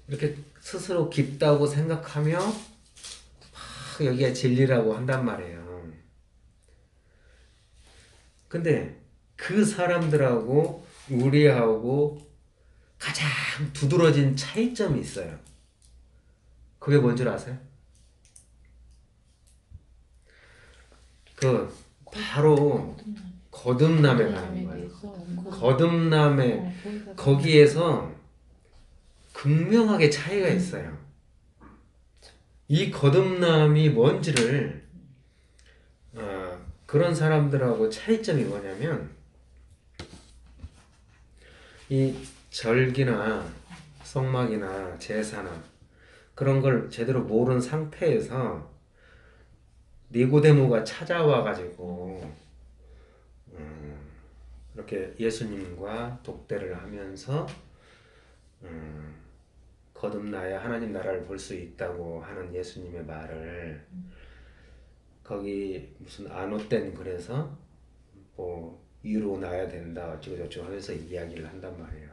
이렇게 스스로 깊다고 생각하며 막 여기가 진리라고 한단 말이에요. 근데 그 사람들하고 우리하고 가장 두드러진 차이점이 있어요. 그게 뭔 줄 아세요? 그 바로 거듭남에 관한 거예요. 거듭남에 거기에서 극명하게 차이가 있어요. 이 거듭남이 뭔지를 그런 사람들하고 차이점이 뭐냐면 이 절기나 성막이나 제사나 그런 걸 제대로 모르는 상태에서 니고데모가 찾아와 가지고 이렇게 예수님과 독대를 하면서 거듭나야 하나님 나라를 볼 수 있다고 하는 예수님의 말을 거기 무슨 아노땐 그래서 뭐 위로 나야 된다 어쩌고저쩌고 하면서 이야기를 한단 말이에요.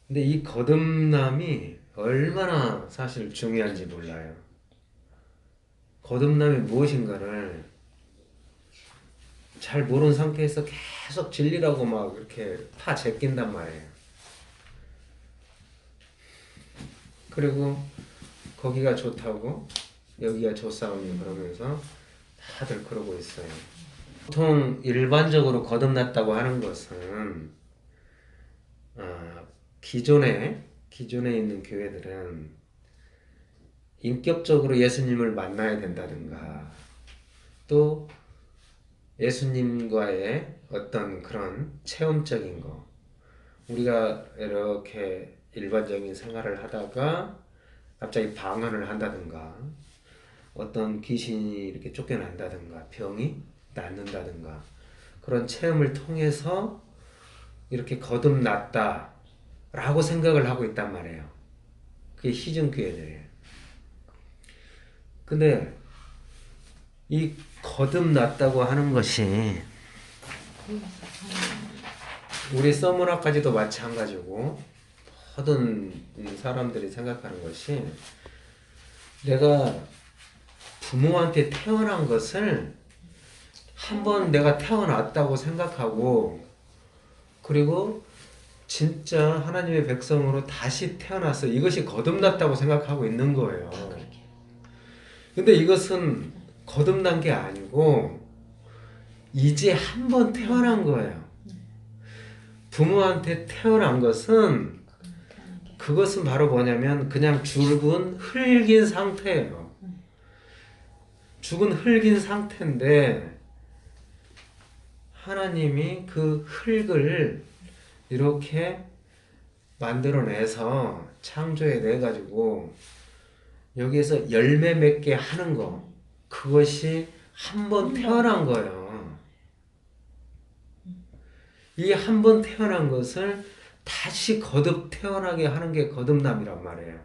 근데 이 거듭남이 얼마나 사실 중요한지 몰라요. 거듭남이 무엇인가를 잘 모르는 상태에서 계속 진리라고 막 이렇게 파 제낀단 말이에요. 그리고 거기가 좋다고 여기가 좋사오니 그러면서 다들 그러고 있어요. 보통 일반적으로 거듭났다고 하는 것은 기존에 있는 교회들은 인격적으로 예수님을 만나야 된다든가 또 예수님과의 어떤 그런 체험적인 거 우리가 이렇게 일반적인 생활을 하다가 갑자기 방언을 한다든가 어떤 귀신이 이렇게 쫓겨난다든가 병이 낫는다든가 그런 체험을 통해서 이렇게 거듭났다 라고 생각을 하고 있단 말이에요. 그게 시중교회들이에요. 근데 이 거듭났다고 하는 것이 우리 서문화까지도 마찬가지고 모든 사람들이 생각하는 것이 내가 부모한테 태어난 것을 한번 내가 태어났다고 생각하고 그리고 진짜 하나님의 백성으로 다시 태어나서 이것이 거듭났다고 생각하고 있는 거예요. 근데 이것은 거듭난 게 아니고 이제 한 번 태어난 거예요. 부모한테 태어난 것은 그것은 바로 뭐냐면 그냥 죽은 흙인 상태예요. 죽은 흙인 상태인데 하나님이 그 흙을 이렇게 만들어내서 창조해내가지고 여기에서 열매 맺게 하는 거 그것이 한 번 태어난 거예요. 이 한 번 태어난 것을 다시 거듭 태어나게 하는 게 거듭남이란 말이에요.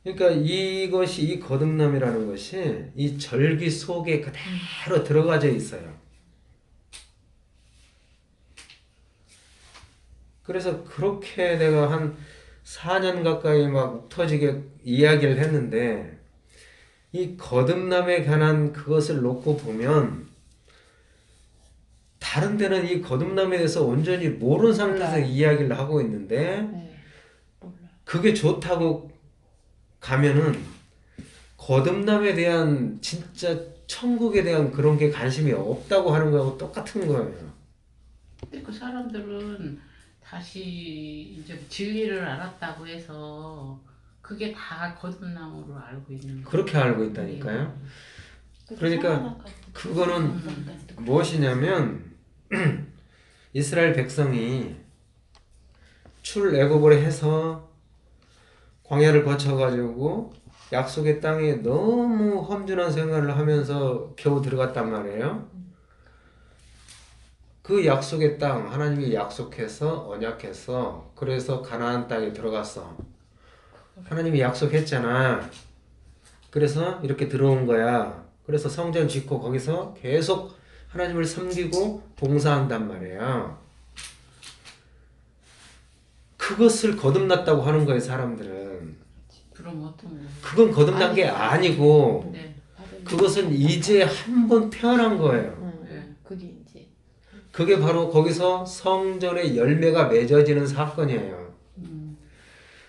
그러니까 이것이 이 거듭남이라는 것이 이 절기 속에 그대로 들어가져 있어요. 그래서 그렇게 내가 한 4년 가까이 막 욱 터지게 이야기를 했는데 이 거듭남에 관한 그것을 놓고 보면 다른 데는 이 거듭남에 대해서 온전히 모르는 상태에서 이야기를 하고 있는데 그게 좋다고 가면은 거듭남에 대한 진짜 천국에 대한 그런 게 관심이 없다고 하는 거하고 똑같은 거예요. 근데 그 사람들은 다시 이제 진리를 알았다고 해서 그게 다 거듭남으로 알고 있는 거예요. 그렇게 알고 있다니까요. 그러니까 그거는 무엇이냐면 이스라엘 백성이 출애굽을 해서 광야를 거쳐가지고 약속의 땅에 너무 험준한 생활을 하면서 겨우 들어갔단 말이에요. 그 약속의 땅 하나님이 약속해서 언약해서 그래서 가나안 땅에 들어갔어. 하나님이 약속했잖아. 그래서 이렇게 들어온 거야. 그래서 성전 짓고 거기서 계속 하나님을 섬기고 봉사한단 말이에요. 그 그것을 거듭났다고 하는 거예요, 사람들은. 그럼 어떤 거? 그건 거듭난 게 아니고 네. 그것은 이제 한 번 태어난 거예요. 네. 그게 이제 그게 바로 거기서 성전의 열매가 맺어지는 사건이에요.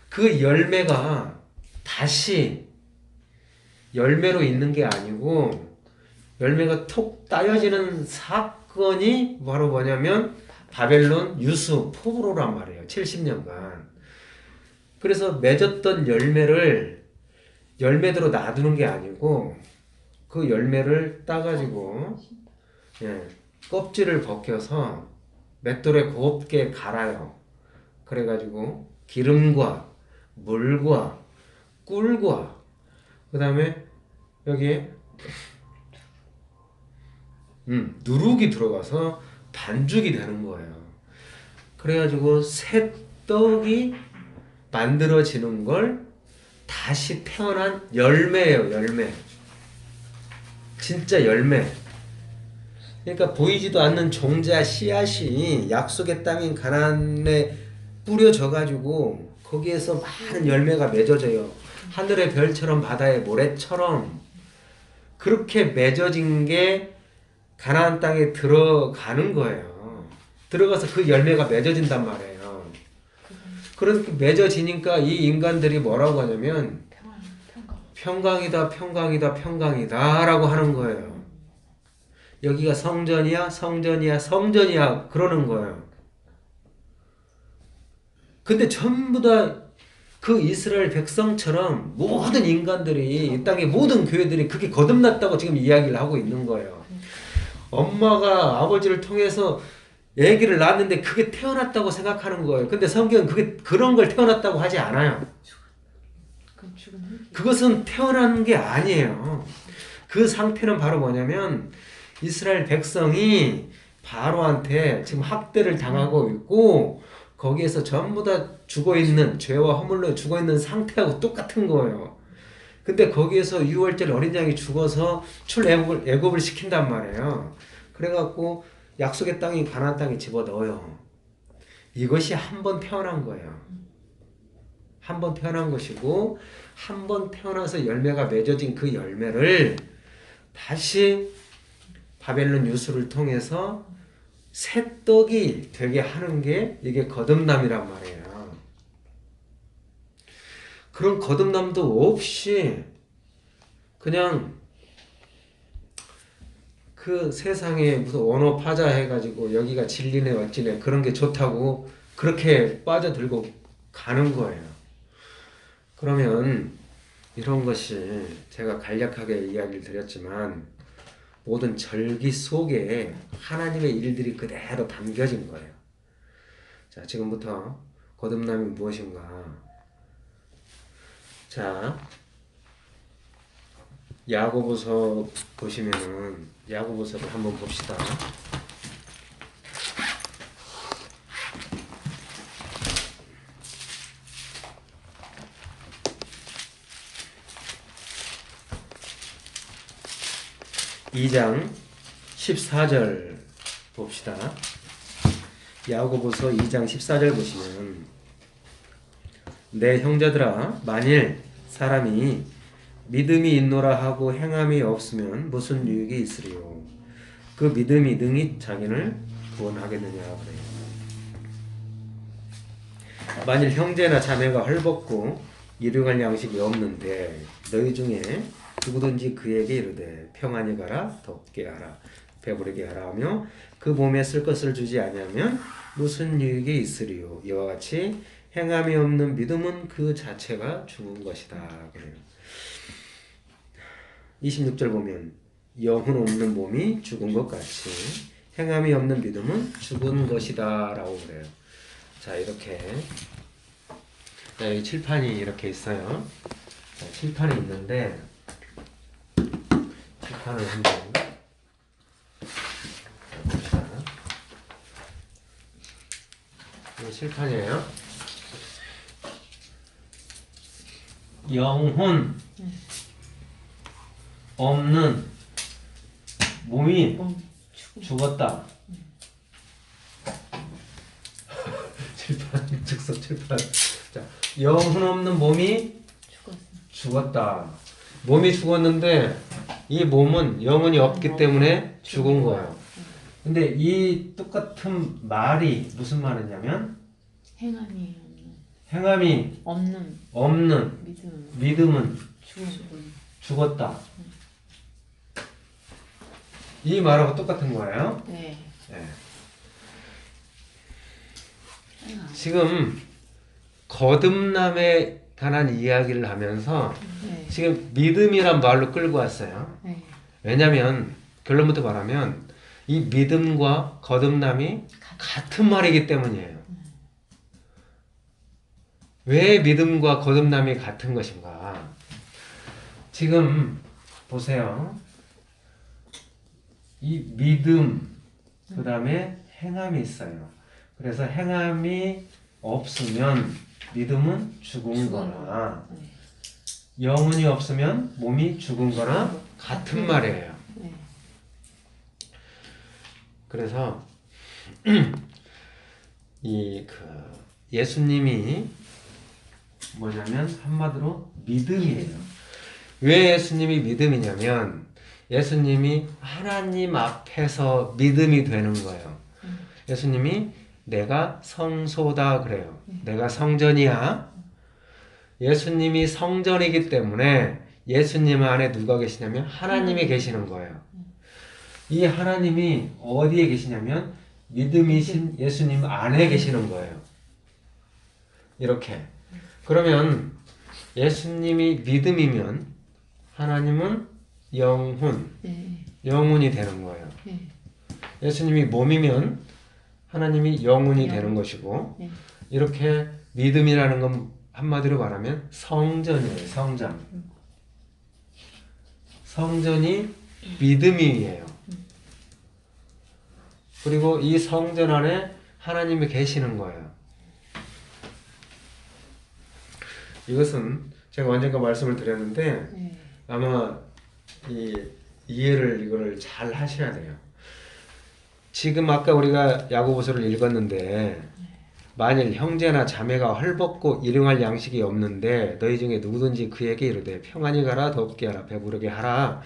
그 열매가 다시 열매로 있는 게 아니고 열매가 톡 따여지는 사건이 바로 뭐냐면 바벨론 유수 포로란 말이에요. 70년간. 그래서 맺었던 열매를 열매대로 놔두는 게 아니고 그 열매를 따가지고 껍질을 벗겨서 맷돌에 곱게 갈아요. 그래가지고 기름과 물과 꿀과 그 다음에 여기에 누룩이 들어가서 반죽이 되는 거예요. 그래가지고 새 떡이 만들어지는 걸 다시 태어난 열매예요. 열매. 진짜 열매. 그러니까 보이지도 않는 종자 씨앗이 약속의 땅인 가나안에 뿌려져가지고 거기에서 많은 열매가 맺어져요. 하늘의 별처럼 바다의 모래처럼 그렇게 맺어진 게 가나안 땅에 들어가는 거예요. 들어가서 그 열매가 맺어진단 말이에요. 그렇게 맺어지니까 이 인간들이 뭐라고 하냐면 평강이다, 평강이다, 평강이다 라고 하는 거예요. 여기가 성전이야, 성전이야, 성전이야 그러는 거예요. 근데 전부 다 그 이스라엘 백성처럼 모든 인간들이 이 땅의 모든 교회들이 그게 거듭났다고 지금 이야기를 하고 있는 거예요. 엄마가 아버지를 통해서 아기를 낳았는데 그게 태어났다고 생각하는 거예요. 근데 성경은 그게 그런 걸 태어났다고 하지 않아요. 그것은 태어난 게 아니에요. 그 상태는 바로 뭐냐면 이스라엘 백성이 바로한테 지금 학대를 당하고 있고 거기에서 전부 다 죽어있는 죄와 허물로 죽어있는 상태하고 똑같은 거예요. 근데 거기에서 유월절 어린 양이 죽어서 출애굽을 시킨단 말이에요. 그래갖고 약속의 땅인 가나안 땅에 집어넣어요. 이것이 한 번 태어난 거예요. 한 번 태어난 것이고 한 번 태어나서 열매가 맺어진 그 열매를 다시 바벨론 유수를 통해서 새 떡이 되게 하는 게 이게 거듭남이란 말이에요. 그런 거듭남도 없이 그냥 그 세상에 무슨 언어 파자 해가지고 여기가 진리네 어찌네 그런 게 좋다고 그렇게 빠져들고 가는 거예요. 그러면 이런 것이 제가 간략하게 이야기를 드렸지만 모든 절기 속에 하나님의 일들이 그대로 담겨진 거예요. 자, 지금부터 거듭남이 무엇인가? 자, 야고보서 보시면은 야고보서를 한번 봅시다. (2장 14절) 봅시다. 야고보서 2장 14절 보시면 내 형제들아 만일 사람이 믿음이 있노라 하고 행함이 없으면 무슨 유익이 있으리요. 그 믿음이 능히 자기를 구원하겠느냐 그래요. 만일 형제나 자매가 헐벗고 일용할 양식이 없는데 너희 중에 누구든지 그에게 이르되 평안히 가라 덥게 하라 배부르게 하라 하며 그 몸에 쓸 것을 주지 아니하면 무슨 유익이 있으리요. 이와 같이 행함이 없는 믿음은 그 자체가 죽은 것이다 그래요. 26절 보면 영혼 없는 몸이 죽은 것 같이 행함이 없는 믿음은 죽은 것이다 라고 그래요. 자 이렇게 자, 여기 칠판이 이렇게 있어요. 자, 칠판이 있는데 칠판을 한번 봅시다. 이 칠판이에요. 영혼 없는 몸이 죽었다. 칠판 즉석 7, 8. 자, 영혼 없는 몸이 죽었다. 몸이 죽었는데 이 몸은 영혼이 없기 때문에 죽은 거예요. 근데 이 똑같은 말이 무슨 말이냐면 행함이 없는 믿음은 죽었다. 이 말하고 똑같은 거예요. 네. 네. 지금 거듭남에 관한 이야기를 하면서 네. 지금 믿음이란 말로 끌고 왔어요. 네. 왜냐하면 결론부터 말하면 이 믿음과 거듭남이 같은 말이기 때문이에요. 왜 믿음과 거듭남이 같은 것인가? 지금 보세요. 이 믿음 그 다음에 행함이 있어요. 그래서 행함이 없으면 믿음은 죽은 거나 영혼이 없으면 몸이 죽은 거나 같은 말이에요. 그래서 예수님이 뭐냐면 한마디로 믿음이에요. 왜 예수님이 믿음이냐면 예수님이 하나님 앞에서 믿음이 되는 거예요. 예수님이 내가 성소다 그래요. 내가 성전이야. 예수님이 성전이기 때문에 예수님 안에 누가 계시냐면 하나님이 계시는 거예요. 이 하나님이 어디에 계시냐면 믿음이신 예수님 안에 계시는 거예요. 이렇게. 그러면 예수님이 믿음이면 하나님은 영혼이 되는 거예요. 예수님이 몸이면 하나님이 영혼이 되는 것이고 이렇게 믿음이라는 건 한마디로 말하면 성전이에요. 성전이 믿음이에요. 그리고 이 성전 안에 하나님이 계시는 거예요. 이것은 제가 언젠가 말씀을 드렸는데 아마 이거를 잘 하셔야 돼요. 지금 아까 우리가 야고보서를 읽었는데 만일 형제나 자매가 헐벗고 일용할 양식이 없는데 너희 중에 누구든지 그에게 이르되 평안히 가라 덥게 하라 배부르게 하라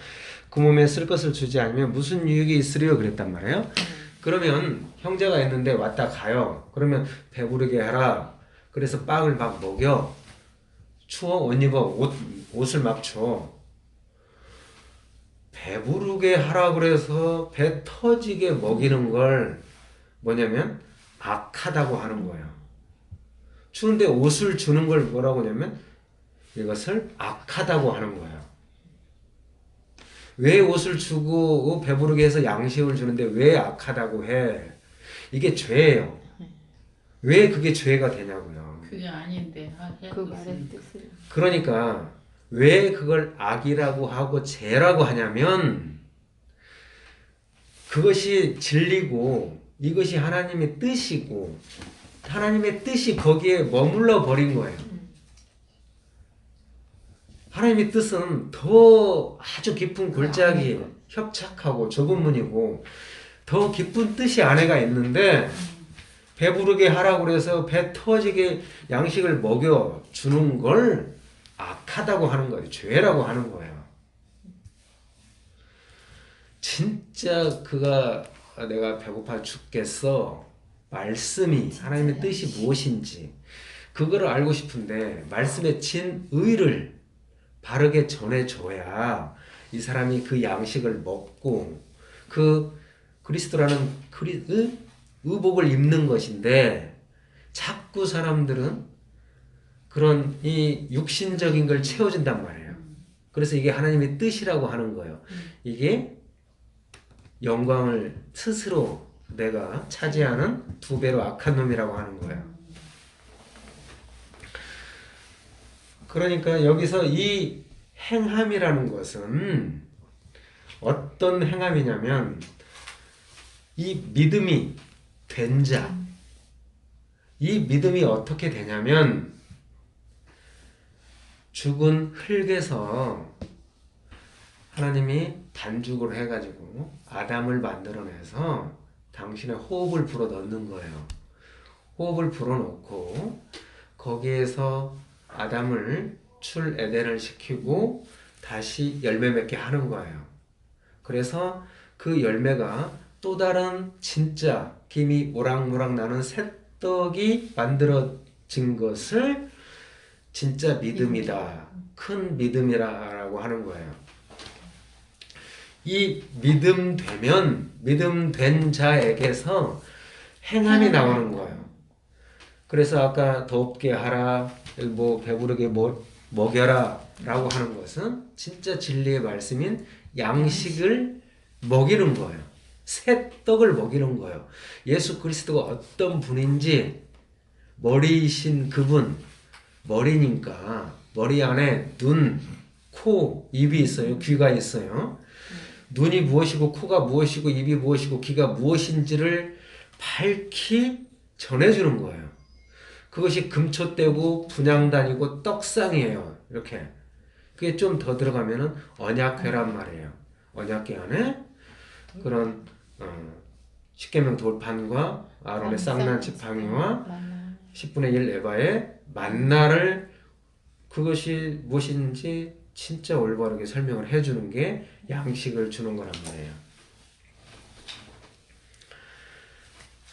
그 몸에 쓸 것을 주지 않으면 무슨 유익이 있으리요 그랬단 말이에요. 그러면 형제가 있는데 왔다 가요. 그러면 배부르게 하라. 그래서 빵을 막 먹여. 추워 옷 입어 옷을 막 줘. 배부르게 하라 그래서 배 터지게 먹이는 걸 뭐냐면 악하다고 하는 거예요. 추운데 옷을 주는 걸 뭐라고 하냐면 이것을 악하다고 하는 거예요. 왜 옷을 주고 배부르게 해서 양식을 주는데 왜 악하다고 해? 이게 죄예요. 왜 그게 죄가 되냐고요. 그게 아닌데 그 말의 뜻을. 그러니까 왜 그걸 악이라고 하고 죄라고 하냐면 그것이 진리고 이것이 하나님의 뜻이고 하나님의 뜻이 거기에 머물러 버린 거예요. 하나님의 뜻은 더 아주 깊은 골짜기 협착하고 좁은 문이고 더 깊은 뜻이 안에가 있는데 배부르게 하라고 그래서 배 터지게 양식을 먹여 주는 걸 악하다고 하는 거예요. 죄라고 하는 거예요. 진짜 내가 배고파 죽겠어. 말씀이 하나님의 뜻이 무엇인지 그거를 알고 싶은데 말씀의 진의를 바르게 전해줘야 이 사람이 그 양식을 먹고 그 그리스도라는 의복을 입는 것인데 자꾸 사람들은 그런 이 육신적인 걸 채워준단 말이에요. 그래서 이게 하나님의 뜻이라고 하는 거예요. 이게 영광을 스스로 내가 차지하는 2배로 악한 놈이라고 하는 거예요. 그러니까 여기서 이 행함이라는 것은 어떤 행함이냐면 이 믿음이 된 자, 이 믿음이 어떻게 되냐면 죽은 흙에서 하나님이 단죽을 해가지고 아담을 만들어내서 당신의 호흡을 불어 넣는 거예요. 호흡을 불어넣고 거기에서 아담을 출에덴을 시키고 다시 열매 맺게 하는 거예요. 그래서 그 열매가 또 다른 진짜 김이 모락모락 나는 새떡이 만들어진 것을 진짜 믿음이다. 큰 믿음이라고 하는 거예요. 이 믿음 된 자에게서 행함이 나오는 거예요. 그래서 아까 덥게 하라, 뭐 배부르게 먹여라 라고 하는 것은 진짜 진리의 말씀인 양식을 먹이는 거예요. 새 떡을 먹이는 거예요. 예수 그리스도가 어떤 분인지 머리이신 그분, 머리니까 머리 안에 눈, 코, 입이 있어요. 귀가 있어요. 눈이 무엇이고 코가 무엇이고 입이 무엇이고 귀가 무엇인지를 밝히 전해주는 거예요. 그것이 금초대고 분향단이고 떡상이에요. 이렇게. 그게 좀 더 들어가면은 언약궤란 말이에요. 언약궤 안에 그런 십계명 돌판과 아론의 쌍난 지팡이와 10분의 1 에바의 만나를 그것이 무엇인지 진짜 올바르게 설명을 해주는 게 양식을 주는 거란 말이에요.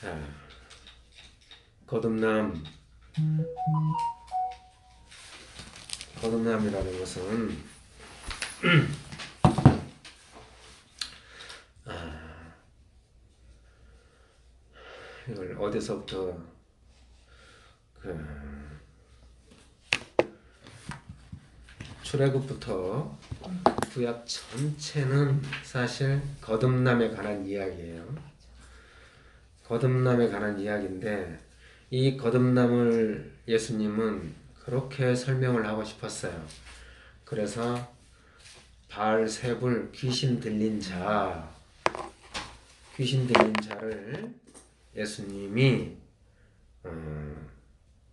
자, 거듭남이라는 것은 이걸 어디서부터 출애굽부터 구약 전체는 사실 거듭남에 관한 이야기예요. 거듭남에 관한 이야기인데 이 거듭남을 예수님은 그렇게 설명을 하고 싶었어요. 그래서 바알세불 귀신 들린 자를 예수님이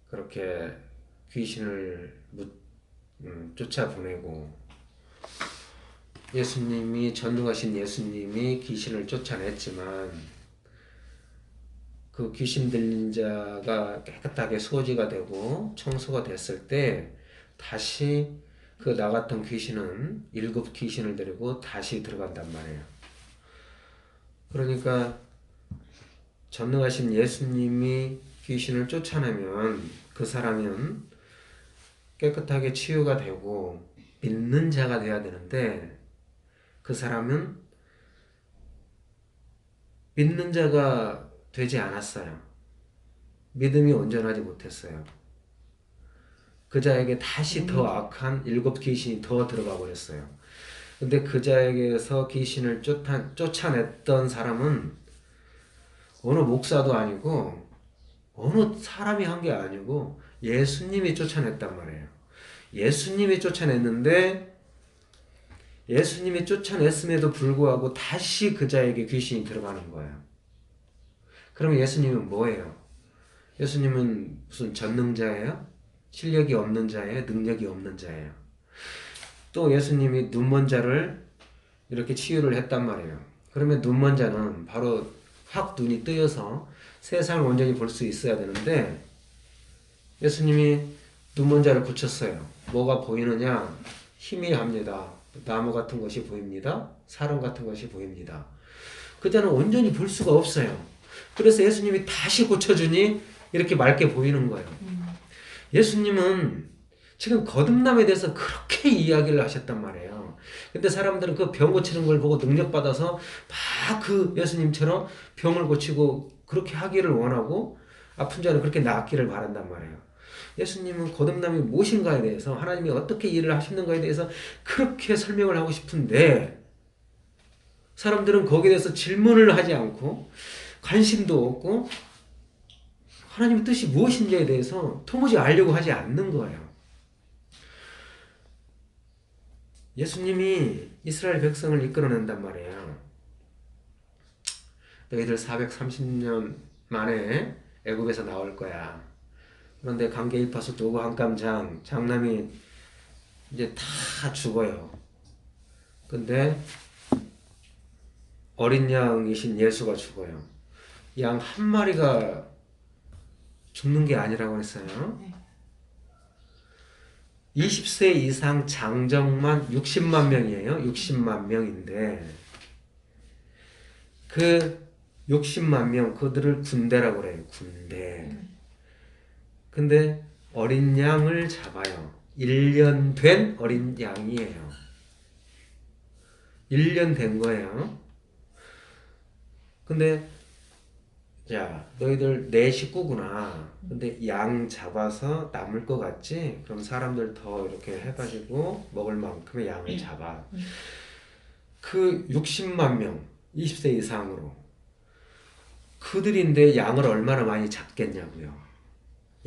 그렇게 귀신을 쫓아보내고 전능하신 예수님이 귀신을 쫓아냈지만 그 귀신 들린 자가 깨끗하게 소지가 되고 청소가 됐을 때 다시 그 나갔던 귀신은 7 귀신을 데리고 다시 들어간단 말이에요. 그러니까 전능하신 예수님이 귀신을 쫓아내면 그 사람은 깨끗하게 치유가 되고 믿는 자가 돼야 되는데 그 사람은 믿는 자가 되지 않았어요. 믿음이 온전하지 못했어요. 그 자에게 다시 더 악한 7 귀신이 더 들어가 버렸어요. 근데 그 자에게서 귀신을 쫓아냈던 사람은 어느 목사도 아니고 어느 사람이 한 게 아니고 예수님이 쫓아냈단 말이에요. 예수님이 쫓아냈는데 예수님이 쫓아냈음에도 불구하고 다시 그 자에게 귀신이 들어가는 거예요. 그럼 예수님은 뭐예요? 예수님은 무슨 전능자예요? 실력이 없는 자예요? 능력이 없는 자예요? 또 예수님이 눈먼 자를 이렇게 치유를 했단 말이에요. 그러면 눈먼 자는 바로 확 눈이 뜨여서 세상을 온전히 볼 수 있어야 되는데 예수님이 눈먼 자를 고쳤어요. 뭐가 보이느냐? 희미합니다. 나무 같은 것이 보입니다. 사람 같은 것이 보입니다. 그 자는 온전히 볼 수가 없어요. 그래서 예수님이 다시 고쳐주니 이렇게 맑게 보이는 거예요. 예수님은 지금 거듭남에 대해서 그렇게 이야기를 하셨단 말이에요. 근데 사람들은 그 병 고치는 걸 보고 능력받아서 막 그 예수님처럼 병을 고치고 그렇게 하기를 원하고 아픈 자는 그렇게 낫기를 바란단 말이에요. 예수님은 거듭남이 무엇인가에 대해서 하나님이 어떻게 일을 하시는가에 대해서 그렇게 설명을 하고 싶은데 사람들은 거기에 대해서 질문을 하지 않고 관심도 없고 하나님의 뜻이 무엇인지에 대해서 도무지 알려고 하지 않는 거예요. 예수님이 이스라엘 백성을 이끌어낸단 말이에요. 너희들 430년 만에 애굽에서 나올 거야. 그런데 강계이파수 도구 한감장 장남이 이제 다 죽어요. 근데 어린 양이신 예수가 죽어요. 양 한 마리가 죽는 게 아니라고 그랬어요. 네. 20세 이상 장정만 60만 명이에요. 60만 명인데 그 60만 명 그들을 군대라고 그래요. 군대. 근데 어린 양을 잡아요. 1년 된 어린 양이에요. 1년 된 거예요. 근데 야, 너희들 내 식구구나. 근데 양 잡아서 남을 것 같지? 그럼 사람들 더 이렇게 해가지고 먹을 만큼의 양을 잡아. 그 60만 명, 20세 이상으로. 그들인데 양을 얼마나 많이 잡겠냐고요.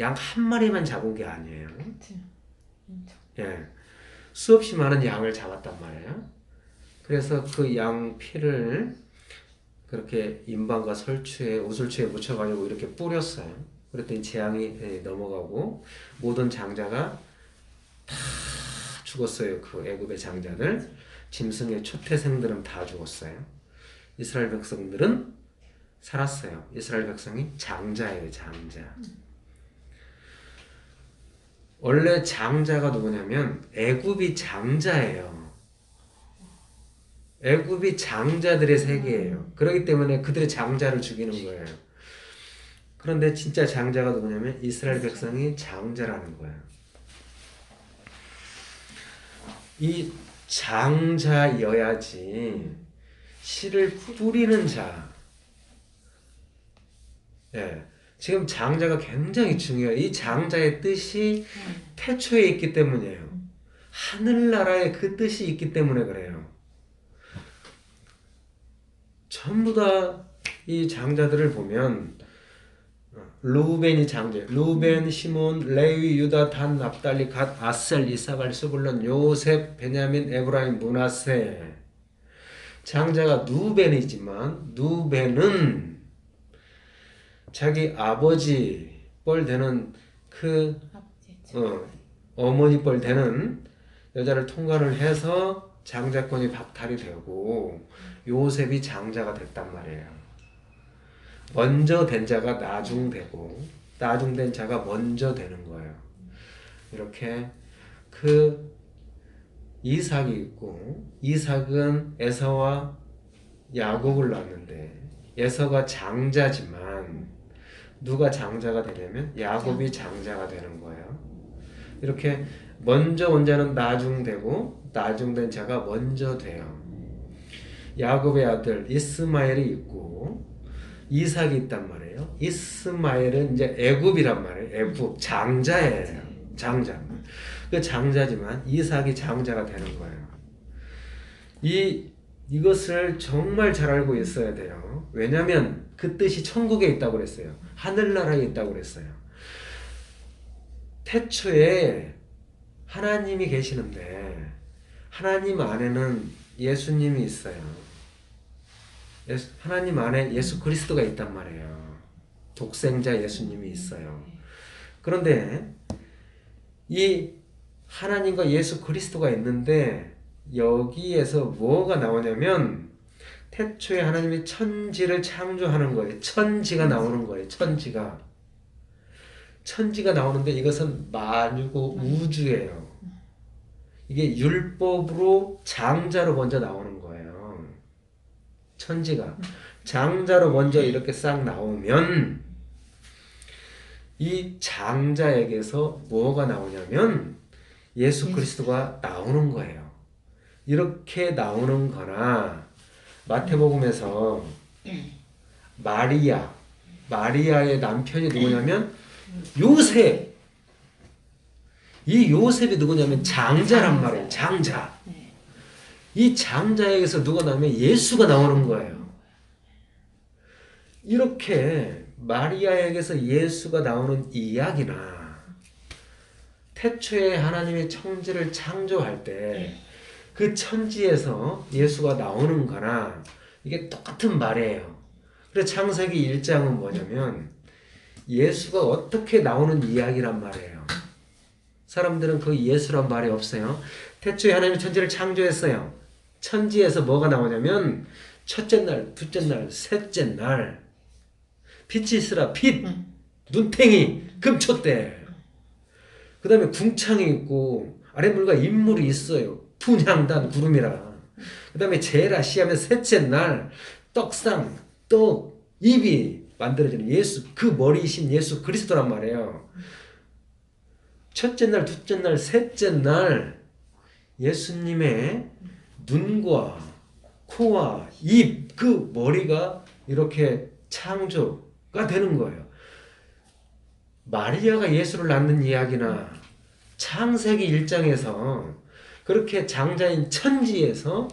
양 한 마리만 잡은 게 아니에요. 예, 수없이 많은 양을 잡았단 말이에요. 그래서 그 양 피를 그렇게 인방과 설추에 우슬추에 묻혀가지고 이렇게 뿌렸어요. 그랬더니 재앙이 넘어가고 모든 장자가 다 죽었어요. 그 애굽의 장자들, 짐승의 초태생들은 다 죽었어요. 이스라엘 백성들은 살았어요. 이스라엘 백성이 장자예요, 장자. 원래 장자가 누구냐면 애굽이 장자예요. 애굽이 장자들의 세계예요. 그렇기 때문에 그들의 장자를 죽이는 거예요. 그런데 진짜 장자가 누구냐면 이스라엘 백성이 장자라는 거예요. 이 장자여야지 씨를 뿌리는 자. 예. 지금 장자가 굉장히 중요해요. 이 장자의 뜻이 태초에 있기 때문이에요. 하늘나라에 그 뜻이 있기 때문에 그래요. 전부 다 이 장자들을 보면 루벤이 장자, 루벤, 시몬, 레위, 유다, 단, 납달리, 갓, 아셀, 이사갈, 스불론, 요셉, 베냐민, 에브라임, 므낫세. 장자가 누벤이지만 누벤은 자기 아버지 뻘 되는 그 어머니 뻘 되는 여자를 통과를 해서 장자권이 박탈이 되고 요셉이 장자가 됐단 말이에요. 먼저 된 자가 나중되고 나중된 자가 먼저 되는 거예요. 이렇게 그 이삭이 있고 이삭은 에서와 야곱을 낳았는데 에서가 장자지만 누가 장자가 되냐면 야곱이 장자가 되는 거예요. 이렇게 먼저 온 자는 나중되고 나중된 자가 먼저 돼요. 야곱의 아들 이스마엘이 있고 이삭이 있단 말이에요. 이스마엘은 이제 애굽이란 말이에요. 애굽 장자예요. 장자. 그 장자지만 이삭이 장자가 되는 거예요. 이것을 정말 잘 알고 있어야 돼요. 왜냐하면 그 뜻이 천국에 있다고 그랬어요. 하늘나라에 있다고 그랬어요. 태초에 하나님이 계시는데 하나님 안에는 예수님이 있어요. 하나님 안에 예수 그리스도가 있단 말이에요. 독생자 예수님이 있어요. 그런데 이 하나님과 예수 그리스도가 있는데 여기에서 뭐가 나오냐면 태초에 하나님이 천지를 창조하는 거예요. 천지가 나오는 거예요. 천지가 나오는데 이것은 만유고 우주예요. 이게 율법으로 장자로 먼저 나오는 거예요. 천지가 장자로 먼저 이렇게 싹 나오면 이 장자에게서 뭐가 나오냐면 예수 그리스도가 나오는 거예요. 이렇게 나오는 거나 마태복음에서 마리아의 남편이 누구냐면 요셉. 이 요셉이 누구냐면 장자란 말이에요. 장자. 이 장자에게서 누가 나오면 예수가 나오는 거예요. 이렇게 마리아에게서 예수가 나오는 이야기나 태초에 하나님이 천지를 창조할 때 그 천지에서 예수가 나오는 거나 이게 똑같은 말이에요. 그래서 창세기 1장은 뭐냐면 예수가 어떻게 나오는 이야기란 말이에요. 사람들은 그 예수란 말이 없어요. 태초에 하나님이 천지를 창조했어요. 천지에서 뭐가 나오냐면 첫째 날, 둘째 날, 셋째 날 빛이 있으라 빛. 눈탱이, 금촛대. 그 다음에 궁창이 있고 아랫물과 인물이 있어요. 분향단 구름이라. 그 다음에 제라시 하면 셋째 날 떡상, 떡, 입이 만들어지는 예수, 그 머리이신 예수 그리스도란 말이에요. 첫째 날, 둘째 날, 셋째 날 예수님의 눈과 코와 입, 그 머리가 이렇게 창조가 되는 거예요. 마리아가 예수를 낳는 이야기나 창세기 1장에서 그렇게 장자인 천지에서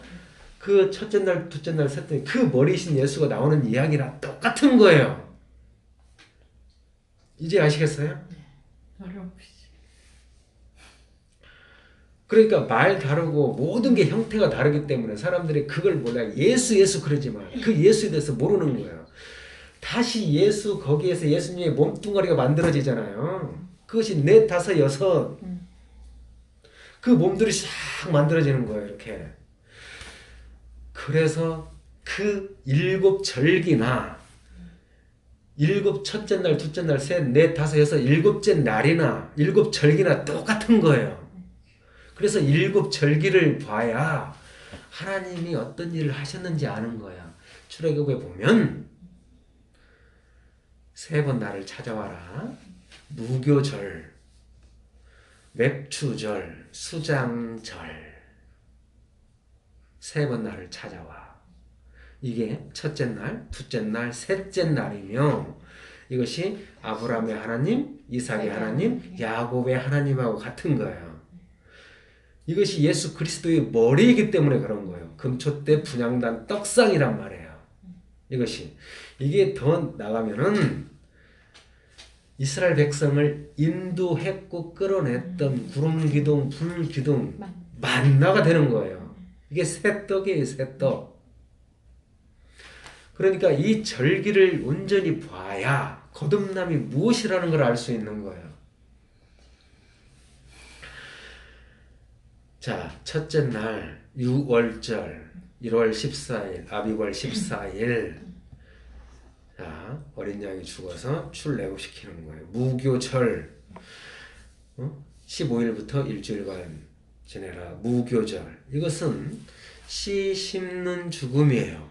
그 첫째 날, 둘째 날, 셋째 날 그 머리이신 예수가 나오는 이야기랑 똑같은 거예요. 이제 아시겠어요? 어렵지. 그러니까 말 다르고 모든 게 형태가 다르기 때문에 사람들이 그걸 몰라요. 예수 예수 그러지만 그 예수에 대해서 모르는 거예요. 다시 예수 거기에서 예수님의 몸뚱아리가 만들어지잖아요. 그것이 넷, 다섯, 여섯 그 몸들이 싹 만들어지는 거예요. 이렇게. 그래서 그 일곱 절기나 일곱 첫째 날, 둘째 날, 셋, 넷, 다섯, 여섯 일곱째 날이나 일곱 절기나 똑같은 거예요. 그래서 일곱 절기를 봐야 하나님이 어떤 일을 하셨는지 아는 거야. 출애굽에 보면 세 번 나를 찾아와라. 무교절, 맥추절, 수장절 세 번 나를 찾아와. 이게 첫째 날, 둘째 날, 셋째 날이며 이것이 아브라함의 하나님, 이삭의 하나님, 야곱의 하나님하고 같은 거예요. 이것이 예수 그리스도의 머리이기 때문에 그런 거예요. 금초대 분향단 떡상이란 말이에요. 이것이. 이게 더 나가면은 이스라엘 백성을 인도했고 끌어냈던 구름기둥, 불기둥, 만나가 되는 거예요. 이게 새떡이에요, 새떡. 그러니까 이 절기를 온전히 봐야 거듭남이 무엇이라는 걸 알 수 있는 거예요. 자, 첫째 날 유월절 1월 14일 아비월 14일 자, 어린 양이 죽어서 출애굽시키는 거예요. 무교절 15일부터 일주일간 지내라. 무교절. 이것은 씨 심는 죽음이에요.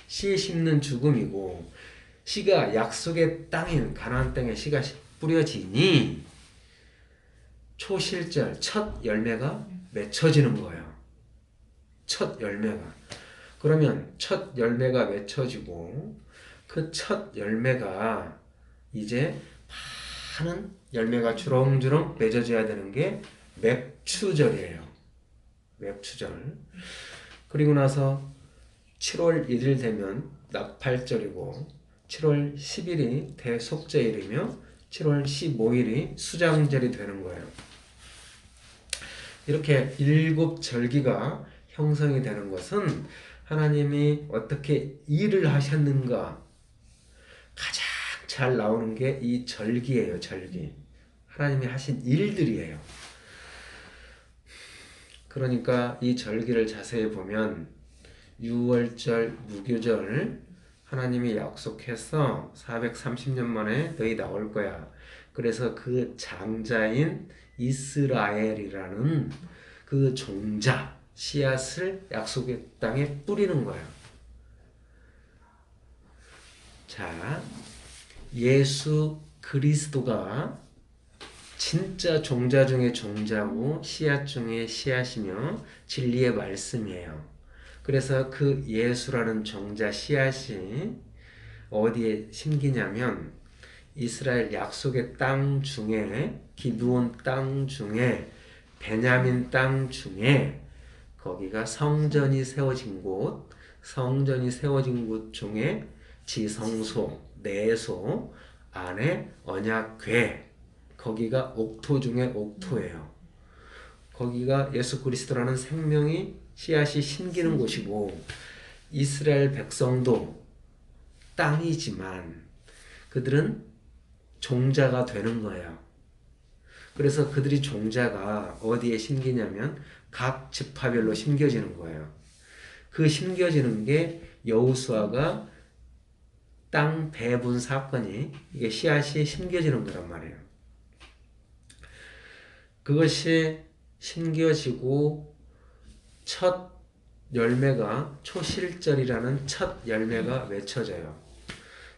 씨 심는 죽음이고 씨가 약속의 땅인 가나안 땅에 씨가 뿌려지니 초실절 첫 열매가 맺혀지는 거예요. 첫 열매가. 그러면 첫 열매가 맺혀지고 그 첫 열매가 이제 많은 열매가 주렁주렁 맺어져야 되는 게 맵추절이에요. 맵추절. 그리고 나서 7월 1일 되면 나팔절이고 7월 10일이 대속죄일이며 7월 15일이 수장절이 되는 거예요. 이렇게 일곱 절기가 형성이 되는 것은 하나님이 어떻게 일을 하셨는가 가장 잘 나오는 게 이 절기예요. 절기. 하나님이 하신 일들이에요. 그러니까 이 절기를 자세히 보면 유월절, 무교절 하나님이 약속해서 430년 만에 너희 나올 거야. 그래서 그 장자인 이스라엘이라는 그 종자, 씨앗을 약속의 땅에 뿌리는 거예요. 자, 예수 그리스도가 진짜 종자 중에 종자고 씨앗 중에 씨앗이며 진리의 말씀이에요. 그래서 그 예수라는 종자 씨앗이 어디에 심기냐면 이스라엘 약속의 땅 중에 기브온 땅 중에 베냐민 땅 중에 거기가 성전이 세워진 곳, 성전이 세워진 곳 중에 지성소, 내소 안에 언약궤 거기가 옥토 중에 옥토예요. 거기가 예수 그리스도라는 생명이 씨앗이 심기는 곳이고 이스라엘 백성도 땅이지만 그들은 종자가 되는 거예요. 그래서 그들이 종자가 어디에 심기냐면 각 지파별로 심겨지는 거예요. 그 심겨지는 게 여호수아가 땅 배분 사건이 이게 씨앗이 심겨지는 거란 말이에요. 그것이 심겨지고 첫 열매가 초실절이라는 첫 열매가 맺혀져요.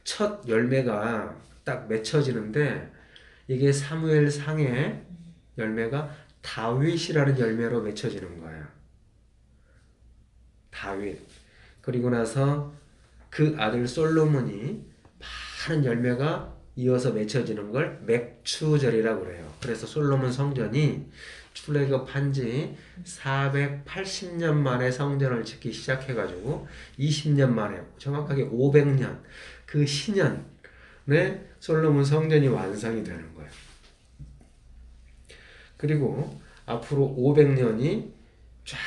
첫 열매가 딱 맺혀지는데 이게 사무엘상의 열매가 다윗이라는 열매로 맺혀지는 거예요. 다윗. 그리고 나서 그 아들 솔로몬이 많은 열매가 이어서 맺혀지는 걸 맥추절이라고 그래요. 그래서 솔로몬 성전이 출애굽한 지 480년 만에 성전을 짓기 시작해가지고 20년 만에 정확하게 500년 그 신년에 솔로몬 성전이 완성이 되는 거예요. 그리고 앞으로 500년이 쫙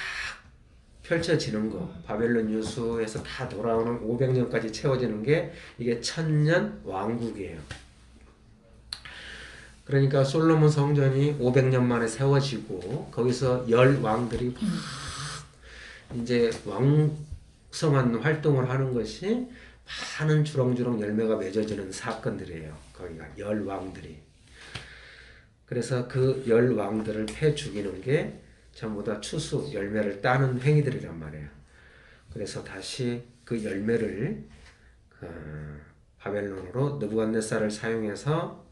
펼쳐지는 거, 바벨론 유수에서 다 돌아오는 500년까지 채워지는 게 이게 천년 왕국이에요. 그러니까 솔로몬 성전이 500년 만에 세워지고 거기서 10왕들이 이제 왕성한 활동을 하는 것이 많은 주렁주렁 열매가 맺어지는 사건들이에요. 거기가 10왕들이. 그래서 그 10왕들을 패 죽이는 게 전부 다 추수, 열매를 따는 행위들이란 말이에요. 그래서 다시 그 열매를 바벨론으로 느부갓네살을 사용해서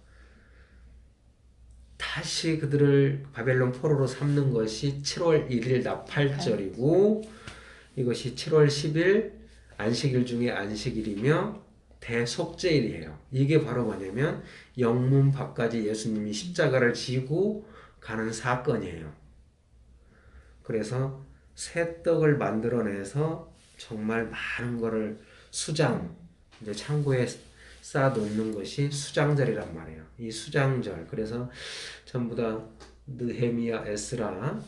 다시 그들을 바벨론 포로로 삼는 것이 7월 1일 나팔절이고 이것이 7월 10일 안식일 중에 안식일이며 대속죄일이에요. 이게 바로 뭐냐면 영문 밖까지 예수님이 십자가를 지고 가는 사건이에요. 그래서 새 떡을 만들어내서 정말 많은 거를 수장, 이제 창고에 쌓아놓는 것이 수장절이란 말이에요. 이 수장절. 그래서 전부 다 느헤미야, 에스라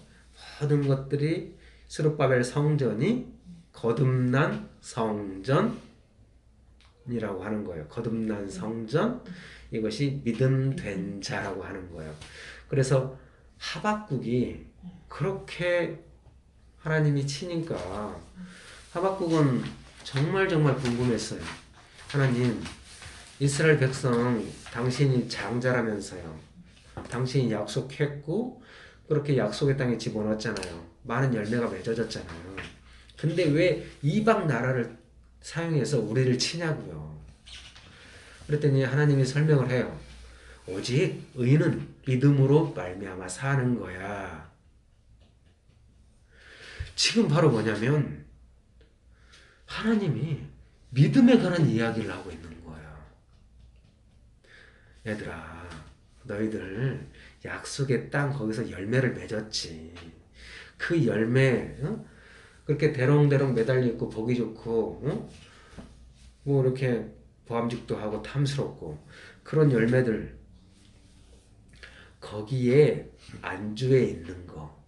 모든 것들이 스룹바벨 성전이 거듭난 성전이라고 하는 거예요. 거듭난 성전. 이것이 믿음 된 자라고 하는 거예요. 그래서 하박국이 그렇게 하나님이 치니까 하박국은 정말 궁금했어요. 하나님, 이스라엘 백성 당신이 장자라면서요. 당신이 약속했고 그렇게 약속의 땅에 집어넣었잖아요. 많은 열매가 맺어졌잖아요. 근데 왜 이방 나라를 사용해서 우리를 치냐고요. 그랬더니 하나님이 설명을 해요. 오직 의인은 믿음으로 말미암아 사는 거야. 지금 바로 뭐냐면 하나님이 믿음에 관한 이야기를 하고 있는 거야. 얘들아, 너희들 약속의 땅 거기서 열매를 맺었지. 그 열매 그렇게 대롱대롱 매달려 있고 보기 좋고 뭐 이렇게 보암직도 하고 탐스럽고 그런 열매들 거기에 안주해 있는 거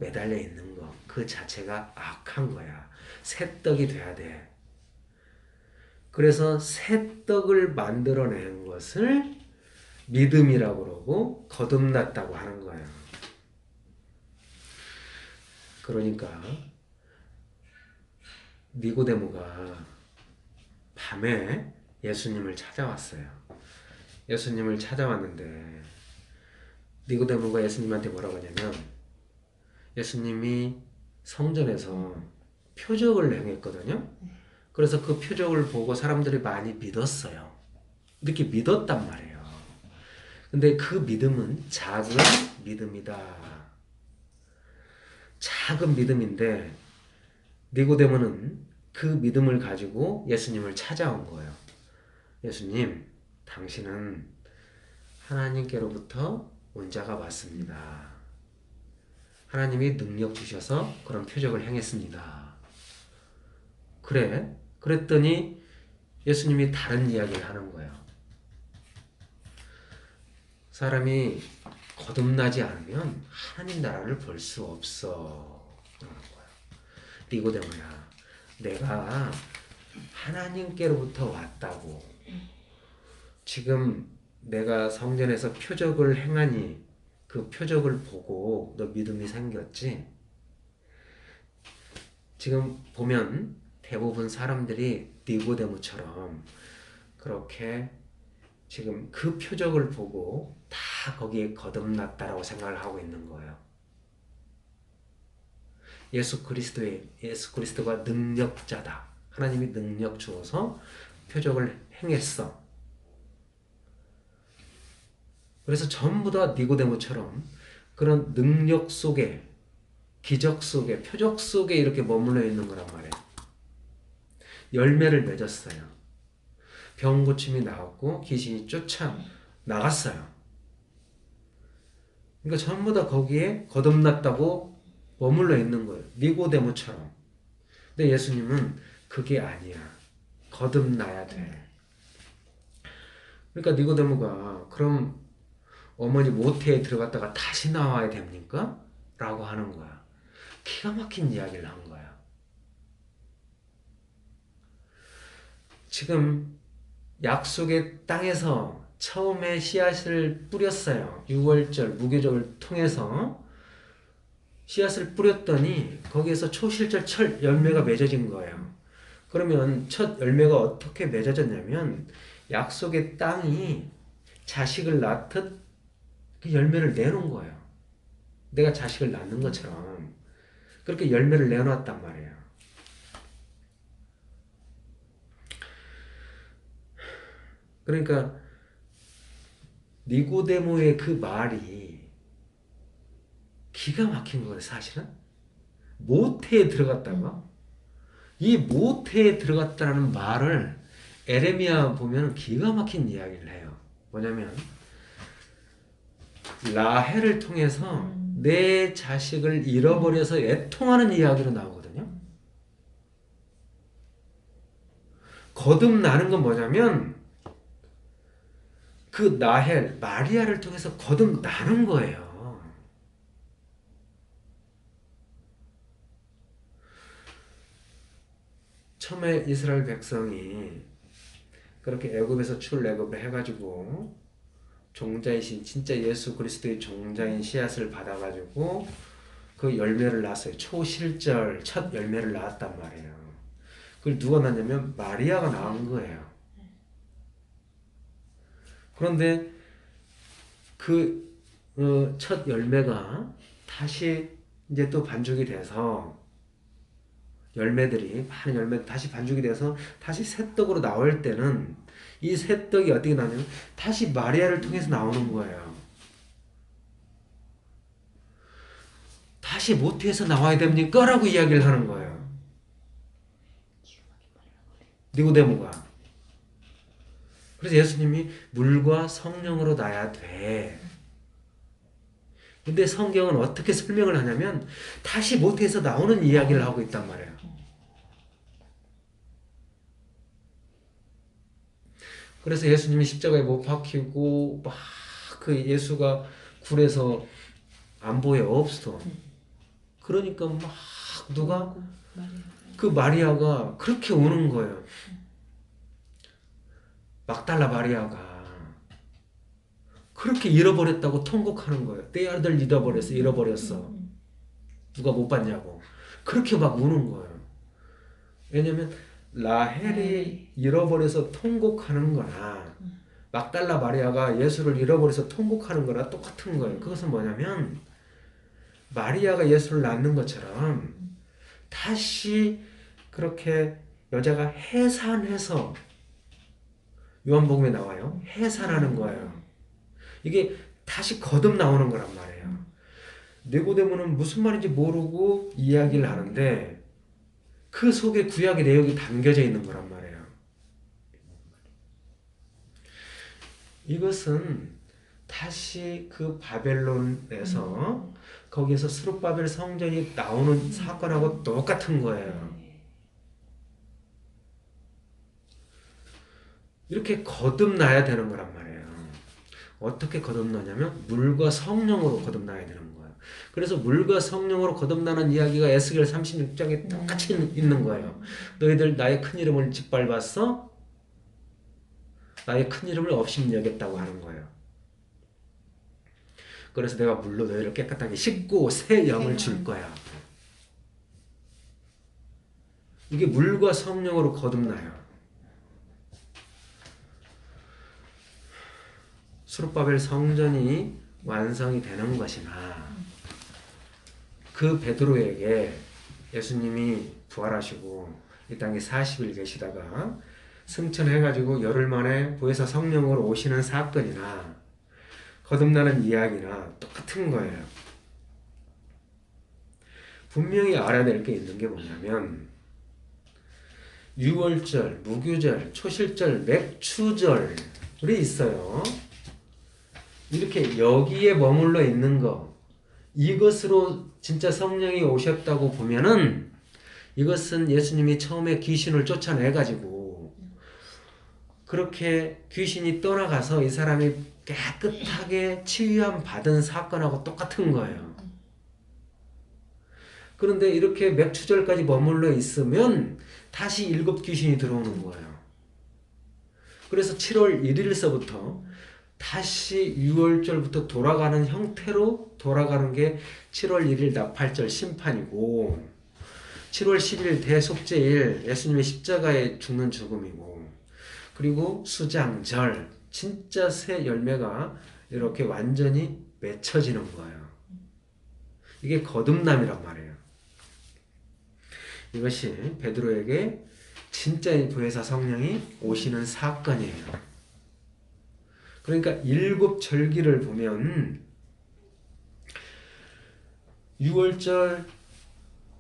매달려 있는 거 그 자체가 악한 거야. 새떡이 돼야 돼. 그래서 새떡을 만들어낸 것을 믿음이라고 그러고 거듭났다고 하는 거예요. 그러니까 니고데모가 밤에 예수님을 찾아왔어요. 예수님을 찾아왔는데 니고데모가 예수님한테 뭐라고 하냐면 예수님이 성전에서 표적을 행했거든요. 그래서 그 표적을 보고 사람들이 많이 믿었어요. 이렇게 믿었단 말이에요. 근데 그 믿음은 작은 믿음이다. 작은 믿음인데 니고데모는 그 믿음을 가지고 예수님을 찾아온 거예요. 예수님, 당신은 하나님께로부터 온 자가 맞습니다. 하나님이 능력 주셔서 그런 표적을 행했습니다. 그래? 그랬더니 예수님이 다른 이야기를 하는 거예요. 사람이 거듭나지 않으면 하나님 나라를 볼 수 없어. 그러는 거예요. 니고데모야, 내가 하나님께로부터 왔다고. 지금 내가 성전에서 표적을 행하니 그 표적을 보고 너 믿음이 생겼지? 지금 보면 대부분 사람들이 니고데모처럼 그렇게 지금 그 표적을 보고 다 거기에 거듭났다라고 생각을 하고 있는 거예요. 예수 그리스도가 능력자다. 하나님이 능력 주어서 표적을 행했어. 그래서 전부 다 니고데모처럼 그런 능력 속에, 기적 속에, 표적 속에 이렇게 머물러 있는 거란 말이에요. 열매를 맺었어요. 병 고침이 나왔고 귀신이 쫓아 나갔어요. 그러니까 전부 다 거기에 거듭났다고 머물러 있는 거예요. 니고데모처럼. 근데 예수님은 그게 아니야. 거듭나야 돼. 그러니까 니고데모가 그럼 어머니 모태에 들어갔다가 다시 나와야 됩니까? 라고 하는 거야. 기가 막힌 이야기를 한 거야. 지금 약속의 땅에서 처음에 씨앗을 뿌렸어요. 6월절 무교적을 통해서 씨앗을 뿌렸더니 거기에서 초실절 첫 열매가 맺어진 거예요. 그러면 첫 열매가 어떻게 맺어졌냐면 약속의 땅이 자식을 낳듯 그 열매를 내놓은 거예요. 내가 자식을 낳는 것처럼 그렇게 열매를 내놓았단 말이에요. 그러니까 니고데모의 그 말이 기가 막힌 거예요. 사실은 모태에 들어갔다가 이 모태에 들어갔다는 말을 에레미야 보면 기가 막힌 이야기를 해요. 뭐냐면 라헬을 통해서 내 자식을 잃어버려서 애통하는 이야기로 나오거든요. 거듭나는 건 뭐냐면 그 라헬, 마리아를 통해서 거듭나는 거예요. 처음에 이스라엘 백성이 그렇게 애굽에서 출애굽을 해가지고 종자이신 진짜 예수 그리스도의 종자인 씨앗을 받아가지고 그 열매를 낳았어요. 초실절 첫 열매를 낳았단 말이에요. 그걸 누가 낳냐면 마리아가 낳은 거예요. 그런데 그 첫 열매가 다시 이제 또 반죽이 돼서 열매들이 많은 열매 다시 반죽이 돼서 다시 새떡으로 나올 때는 이 새떡이 어떻게 나냐면 다시 마리아를 통해서 나오는 거예요. 다시 모태에서 나와야 됩니까? 라고 이야기를 하는 거예요. 니고데모가. 그래서 예수님이 물과 성령으로 나야 돼. 근데 성경은 어떻게 설명을 하냐면 다시 모태에서 나오는 이야기를 하고 있단 말이에요. 그래서 예수님이 십자가에 못 박히고 막 그 예수가 굴에서 안 보여 없어. 그러니까 막 누가 그 마리아가 그렇게 우는 거예요. 막달라 마리아가 그렇게 잃어버렸다고 통곡하는 거예요. 내 아들 잃어버렸어. 누가 못 봤냐고. 그렇게 막 우는 거예요. 왜냐면 라헬이 잃어버려서 통곡하는 거나 막달라 마리아가 예수를 잃어버려서 통곡하는 거나 똑같은 거예요. 그것은 뭐냐면 마리아가 예수를 낳는 것처럼 다시 그렇게 여자가 해산해서 요한복음에 나와요. 해산하는 거예요. 이게 다시 거듭 나오는 거란 말이에요. 니고데모는 무슨 말인지 모르고 이야기를 하는데 그 속에 구약의 내용이 담겨져 있는 거란 말이에요. 이것은 다시 그 바벨론에서 거기에서 스룹바벨 성전이 나오는 사건하고 똑같은 거예요. 이렇게 거듭나야 되는 거란 말이에요. 어떻게 거듭나냐면 물과 성령으로 거듭나야 되는 거예요. 그래서 물과 성령으로 거듭나는 이야기가 에스겔 36장에 똑같이 있는 거예요. 너희들 나의 큰 이름을 짓밟았어? 나의 큰 이름을 업신여겼다고 하는 거예요. 그래서 내가 물로 너희를 깨끗하게 씻고 새 영을 줄 거야. 이게 물과 성령으로 거듭나요. 수룹바벨 성전이 완성이 되는 것이나 그 베드로에게 예수님이 부활하시고 이 땅에 40일 계시다가 승천해가지고 열흘 만에 보혜사 성령으로 오시는 사건이나 거듭나는 이야기나 똑같은 거예요. 분명히 알아낼 게 있는 게 뭐냐면 유월절, 무교절, 초실절, 맥추절이 있어요. 이렇게 여기에 머물러 있는 거, 이것으로 진짜 성령이 오셨다고 보면은 이것은 예수님이 처음에 귀신을 쫓아내가지고 그렇게 귀신이 떠나가서 이 사람이 깨끗하게 치유함 받은 사건하고 똑같은 거예요. 그런데 이렇게 맥추절까지 머물러 있으면 다시 7 귀신이 들어오는 거예요. 그래서 7월 1일서부터 다시 6월절부터 돌아가는 형태로 돌아가는 게 7월 1일 나팔절 심판이고 7월 10일 대속죄일 예수님의 십자가에 죽는 죽음이고 그리고 수장절 진짜 새 열매가 이렇게 완전히 맺혀지는 거예요. 이게 거듭남이란 말이에요. 이것이 베드로에게 진짜 보혜사 성령이 오시는 사건이에요. 그러니까 7절기를 보면 6월절,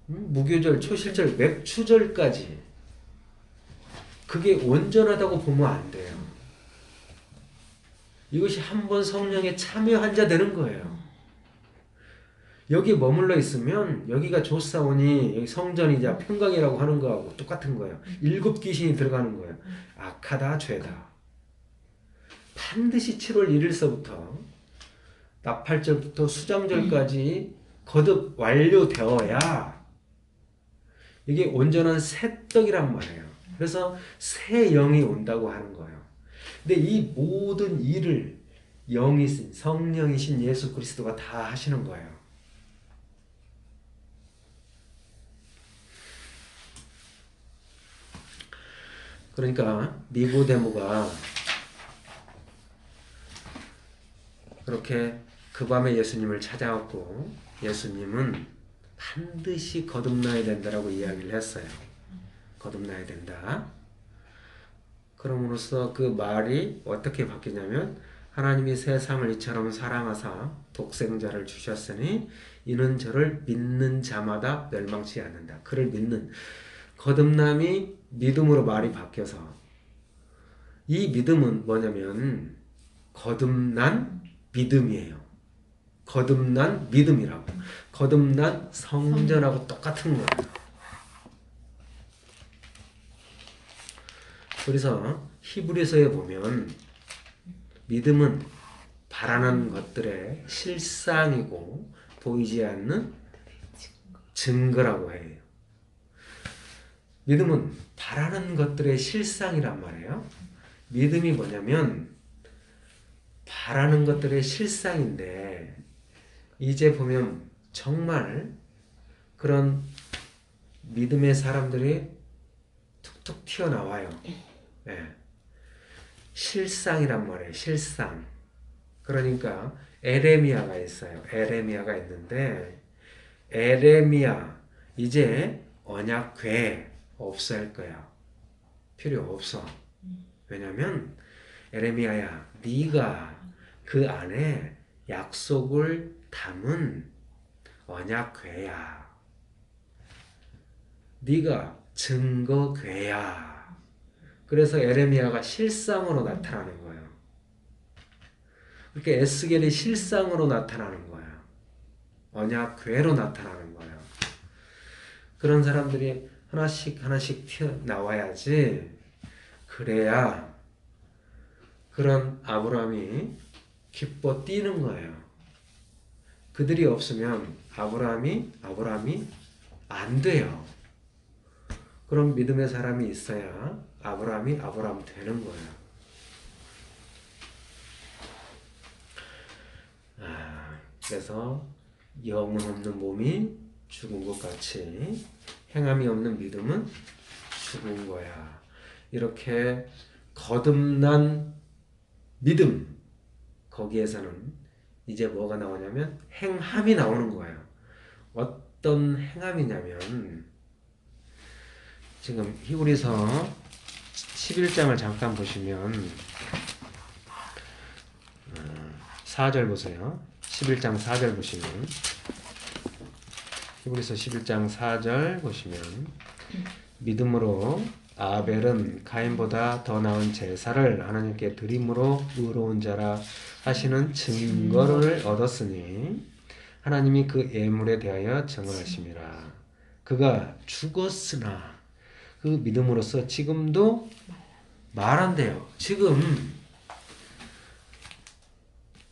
무교절, 초실절, 맥추절까지 그게 온전하다고 보면 안 돼요. 이것이 한번 성령에 참여한 자 되는 거예요. 여기 머물러 있으면 여기가 조사오니 여기 성전이자 평강이라고 하는 거하고 똑같은 거예요. 7 귀신이 들어가는 거예요. 악하다, 죄다. 반드시 7월 1일서부터 나팔절부터 수장절까지 거듭 완료되어야 이게 온전한 새 떡이란 말이에요. 그래서 새 영이 온다고 하는 거예요. 근데 이 모든 일을 영이신 성령이신 예수 그리스도가 다 하시는 거예요. 그러니까 니고데모가 그렇게 그 밤에 예수님을 찾아왔고 예수님은 반드시 거듭나야 된다라고 이야기를 했어요. 거듭나야 된다. 그럼으로써 그 말이 어떻게 바뀌냐면 하나님이 세상을 이처럼 사랑하사 독생자를 주셨으니 이는 저를 믿는 자마다 멸망치 않는다. 그를 믿는 거듭남이 믿음으로 말이 바뀌어서 이 믿음은 뭐냐면 거듭난 믿음이에요. 거듭난 믿음이라고. 거듭난 성전하고 똑같은 거예요. 그래서 히브리서에 보면 믿음은 바라는 것들의 실상이고 보이지 않는 증거라고 해요. 믿음은 바라는 것들의 실상이란 말이에요. 믿음이 뭐냐면 바라는 것들의 실상인데 이제 보면 정말 그런 믿음의 사람들이 툭툭 튀어나와요. 네. 실상이란 말이에요. 실상. 그러니까 에레미야가 있어요. 에레미야가 있는데 에레미야 이제 언약궤 없앨 거야. 필요 없어. 왜냐면 에레미야야 네가 그 안에 약속을 담은 언약궤야. 네가 증거궤야. 그래서 에레미야가 실상으로 나타나는 거예요. 그렇게 에스겔이 실상으로 나타나는 거예요. 언약궤로 나타나는 거예요. 그런 사람들이 하나씩 하나씩 튀어나와야지 그래야 그런 아브라함이 기뻐 뛰는 거예요. 그들이 없으면 아브라함이 안 돼요. 그런 믿음의 사람이 있어야 아브라함이 아브라함 되는 거예요. 그래서 영은 없는 몸이 죽은 것 같이 행함이 없는 믿음은 죽은 거야. 이렇게 거듭난 믿음, 거기에서는 이제 뭐가 나오냐면 행함이 나오는 거예요. 어떤 행함이냐면 지금 히브리서 11장을 잠깐 보시면 4절 보세요. 11장 4절 보시면 히브리서 11장 4절 보시면 믿음으로 아벨은 가인보다 더 나은 제사를 하나님께 드림으로 의로운 자라 하시는 증거를 얻었으니 하나님이 그 예물에 대하여 증언하심이라. 그가 죽었으나 그 믿음으로써 지금도 말한대요. 지금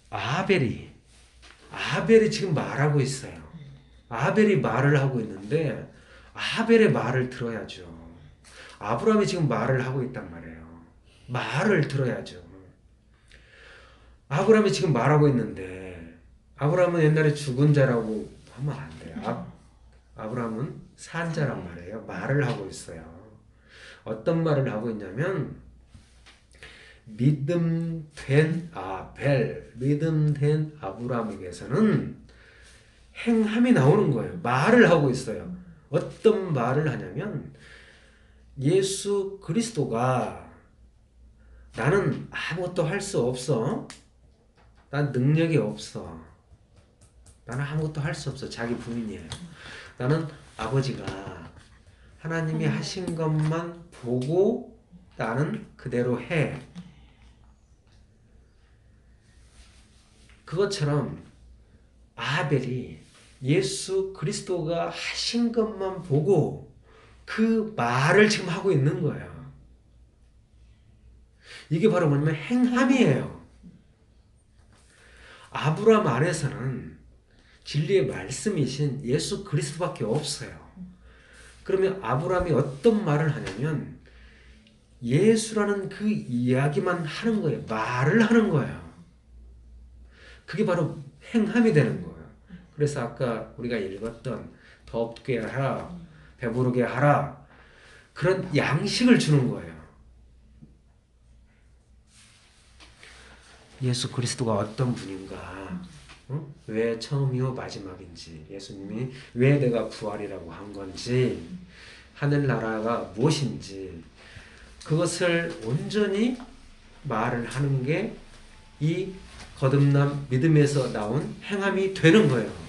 아벨이 지금 말하고 있어요. 아벨이 말을 하고 있는데 아벨의 말을 들어야죠. 아브라함이 지금 말을 하고 있단 말이에요. 말을 들어야죠. 아브라함이 지금 말하고 있는데 아브라함은 옛날에 죽은 자라고 하면 안 돼요. 아브라함은 산 자란 말이에요. 말을 하고 있어요. 어떤 말을 하고 있냐면 믿음된 아벨, 믿음된 아브라함에게서는 행함이 나오는 거예요. 말을 하고 있어요. 어떤 말을 하냐면 예수 그리스도가 나는 아무것도 할 수 없어. 난 능력이 없어. 나는 아무것도 할 수 없어. 자기 부인이에요. 나는 아버지가 하나님이 하신 것만 보고 나는 그대로 해. 그것처럼 아벨이 예수 그리스도가 하신 것만 보고 그 말을 지금 하고 있는 거예요. 이게 바로 뭐냐면 행함이에요. 아브라함 안에서는 진리의 말씀이신 예수 그리스도밖에 없어요. 그러면 아브라함이 어떤 말을 하냐면 예수라는 그 이야기만 하는 거예요. 말을 하는 거예요. 그게 바로 행함이 되는 거예요. 그래서 아까 우리가 읽었던 덥게 하라, 배부르게 하라, 그런 양식을 주는 거예요. 예수 그리스도가 어떤 분인가, 왜 처음이요 마지막인지, 예수님이 왜 내가 부활이라고 한 건지, 하늘나라가 무엇인지, 그것을 온전히 말을 하는 게 이 거듭남 믿음에서 나온 행함이 되는 거예요.